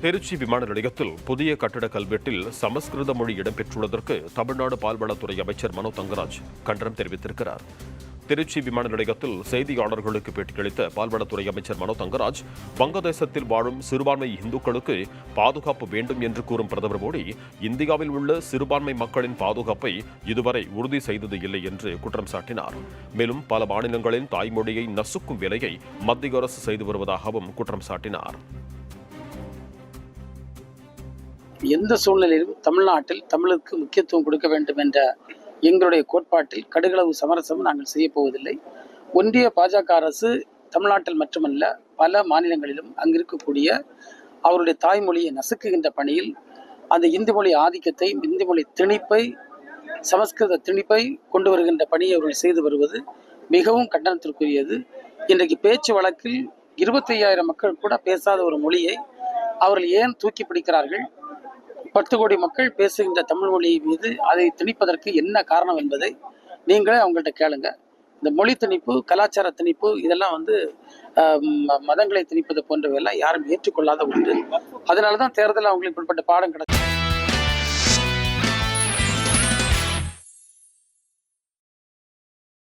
திருச்சி விமான நிலையத்தில் புதிய கட்டட கல்வெட்டில் சமஸ்கிருத மொழி இடம்பெற்றுள்ளதற்கு தமிழ்நாடு பால்வளத்துறை அமைச்சர் மனோ தங்கராஜ் கண்டனம் தெரிவித்திருக்கிறார். திருச்சி விமான நிலையத்தில் செய்தியாளர்களுக்கு பேட்டியளித்த பால்வளத்துறை அமைச்சர் மனோ தங்கராஜ், வங்கதேசத்தில் வாழும் சிறுபான்மை இந்துக்களுக்கு பாதுகாப்பு வேண்டும் என்று கூறும் பிரதமர் மோடி, இந்தியாவில் உள்ள சிறுபான்மை மக்களின் பாதுகாப்பை இதுவரை உறுதி செய்தது இல்லை என்று குற்றம் சாட்டினார். மேலும் பல மாநிலங்களின் தாய்மொழியை நசுக்கும் வேலையை மத்திய அரசு செய்து வருவதாகவும் குற்றம் சாட்டினார். எந்த சூழ்நிலையிலும் தமிழ்நாட்டில் தமிழுக்கு முக்கியத்துவம் கொடுக்க வேண்டும் என்ற எங்களுடைய கோட்பாட்டில் கடுகளவு சமரசம் நாங்கள் செய்ய போவதில்லை. ஒன்றிய பாஜக அரசு தமிழ்நாட்டில் மட்டுமல்ல பல மாநிலங்களிலும் அங்கிருக்கக்கூடிய அவருடைய தாய்மொழியை நசுக்குகின்ற பணியில் அந்த இந்தி மொழி ஆதிக்கத்தை, இந்தி மொழி திணிப்பை, சமஸ்கிருத திணிப்பை கொண்டு வருகின்ற பணியை அவர்கள் செய்து வருவது மிகவும் கண்டனத்திற்குரியது. இன்றைக்கு பேச்சு வழக்கில் 25,000 மக்கள் கூட பேசாத ஒரு மொழியை அவர்கள் ஏன் தூக்கி பிடிக்கிறார்கள்? 10 கோடி மக்கள் பேசுகின்ற தமிழ் மொழி மீது அதை திணிப்பதற்கு என்ன காரணம் என்பதை நீங்களே அவங்கள்ட்ட கேளுங்க. இந்த மொழி திணிப்பு, கலாச்சார திணிப்பு, இதெல்லாம் மதங்களை திணிப்பது போன்றவையெல்லாம் யாரும் ஏற்றுக்கொள்ளாத ஒன்று. அதனால தான் தேர்தலில் அவங்களுக்கு இப்படிப்பட்ட பாடம் கிடைக்கும்.